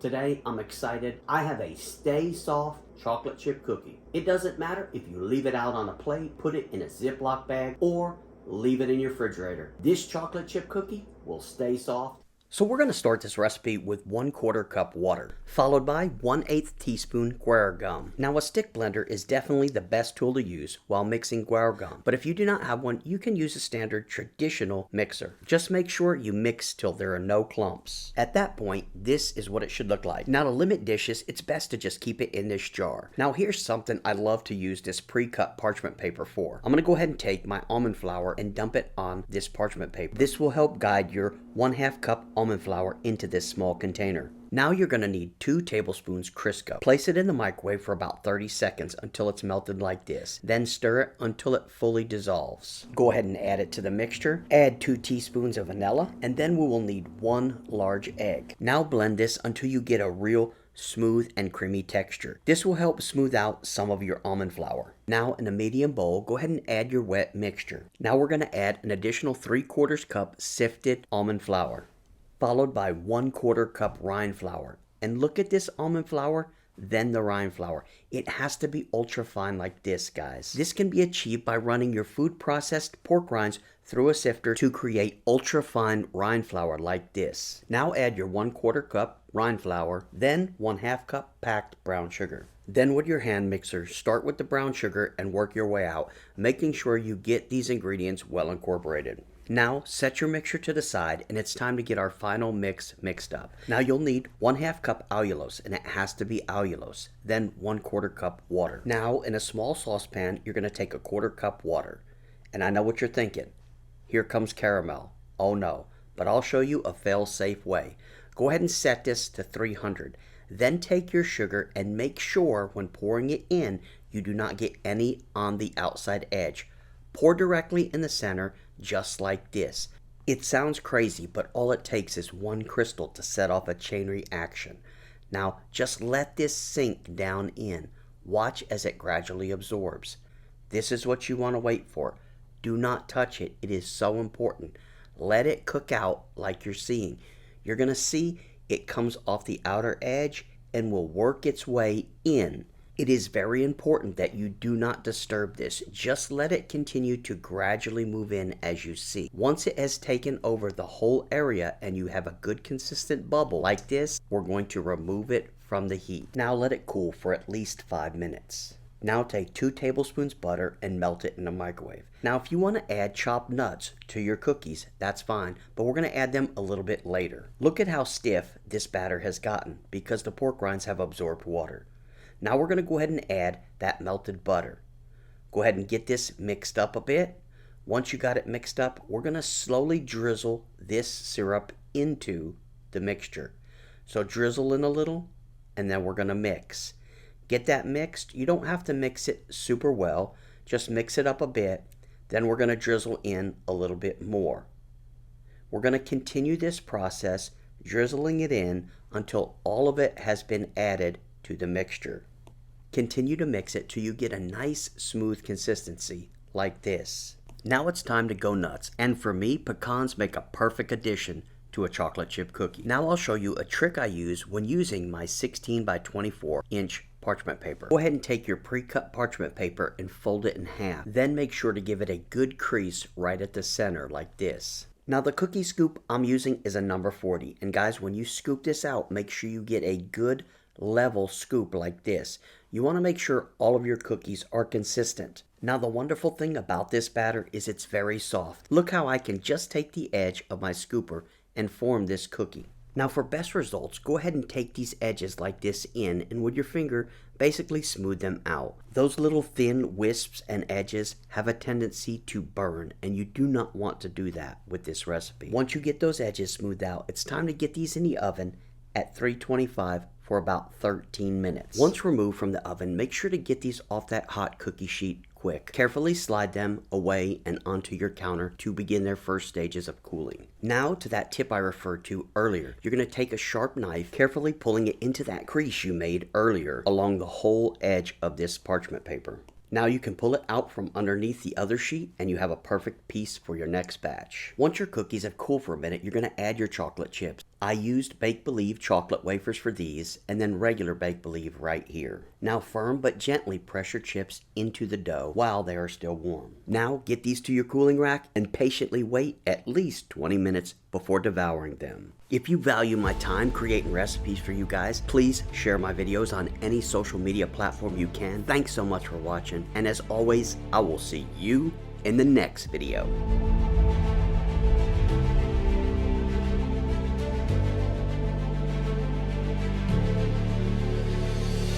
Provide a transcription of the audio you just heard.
Today, I'm excited. I have a Stay Soft chocolate chip cookie. It doesn't matter if you leave it out on a plate, put it in a Ziploc bag, or leave it in your refrigerator. This chocolate chip cookie will stay soft. So we're going to start this recipe with 1/4 cup water, followed by 1/8 teaspoon Guar gum. Now a stick blender is definitely the best tool to use while mixing Guar gum, but if you do not have one, you can use a standard traditional mixer. Just make sure you mix till there are no clumps. At that point, this is what it should look like. Now to limit dishes, it's best to just keep it in this jar. Now here's something I love to use this pre-cut parchment paper for. I'm going to go ahead and take my almond flour and dump it on this parchment paper. This will help guide your 1/2 cup almond flour into this small container. Now you're going to need 2 tablespoons Crisco. Place it in the microwave for about 30 seconds until it's melted like this. Then stir it until it fully dissolves. Go ahead and add it to the mixture. Add 2 teaspoons of vanilla, and then we will need 1 large egg. Now blend this until you get a real smooth and creamy texture. This will help smooth out some of your almond flour. Now in a medium bowl, go ahead and add your wet mixture. Now we're going to add an additional 3/4 cup sifted almond flour, followed by 1/4 cup rind flour. And look at this almond flour, then the rind flour. It has to be ultra fine like this, guys. This can be achieved by running your food processed pork rinds through a sifter to create ultra fine rind flour like this. Now add your 1/4 cup rind flour, then 1/2 cup packed brown sugar. Then with your hand mixer, start with the brown sugar and work your way out, making sure you get these ingredients well incorporated. Now set your mixture to the side, and it's time to get our final mix mixed up. Now you'll need 1/2 cup allulose, and it has to be allulose, then 1/4 cup water. Now in a small saucepan, you're going to take 1/4 cup water. And I know what you're thinking. Here comes caramel. Oh no, but I'll show you a fail-safe way. Go ahead and set this to 300. Then take your sugar and make sure when pouring it in, you do not get any on the outside edge. Pour directly in the center, just like this. It sounds crazy, but all it takes is 1 crystal to set off a chain reaction. Now, just let this sink down in. Watch as it gradually absorbs. This is what you want to wait for. Do not touch it. It is so important. Let it cook out like you're seeing. You're going to see it comes off the outer edge and will work its way in. It is very important that you do not disturb this. Just let it continue to gradually move in as you see. Once it has taken over the whole area and you have a good consistent bubble like this, we're going to remove it from the heat. Now let it cool for at least 5 minutes. Now take 2 tablespoons butter and melt it in the microwave. Now if you want to add chopped nuts to your cookies, that's fine, but we're going to add them a little bit later. Look at how stiff this batter has gotten because the pork rinds have absorbed water. Now we're going to go ahead and add that melted butter. Go ahead and get this mixed up a bit. Once you got it mixed up, we're going to slowly drizzle this syrup into the mixture. So drizzle in a little, and then we're going to mix. Get that mixed. You don't have to mix it super well. Just mix it up a bit. Then we're going to drizzle in a little bit more. We're going to continue this process, drizzling it in until all of it has been added to the mixture. Continue to mix it till you get a nice smooth consistency like this. Now it's time to go nuts, and for me, pecans make a perfect addition to a chocolate chip cookie. Now I'll show you a trick I use when using my 16 by 24 inch parchment paper. Go ahead and take your pre-cut parchment paper and fold it in half. Then make sure to give it a good crease right at the center like this. Now the cookie scoop I'm using is a number 40, and guys, when you scoop this out, make sure you get a good level scoop like this. You want to make sure all of your cookies are consistent. Now the wonderful thing about this batter is it's very soft. Look how I can just take the edge of my scooper and form this cookie. Now for best results, go ahead and take these edges like this in, and with your finger basically smooth them out. Those little thin wisps and edges have a tendency to burn, and you do not want to do that with this recipe. Once you get those edges smoothed out, it's time to get these in the oven at 325 for about 13 minutes. Once removed from the oven, make sure to get these off that hot cookie sheet quick. Carefully slide them away and onto your counter to begin their first stages of cooling. Now to that tip I referred to earlier. You're going to take a sharp knife, carefully pulling it into that crease you made earlier along the whole edge of this parchment paper. Now you can pull it out from underneath the other sheet and you have a perfect piece for your next batch. Once your cookies have cooled for a minute, you're going to add your chocolate chips. I used Bake Believe chocolate wafers for these, and then regular Bake Believe right here. Now firm but gently press your chips into the dough while they are still warm. Now get these to your cooling rack and patiently wait at least 20 minutes before devouring them. If you value my time creating recipes for you guys, please share my videos on any social media platform you can. Thanks so much for watching, and as always, I will see you in the next video.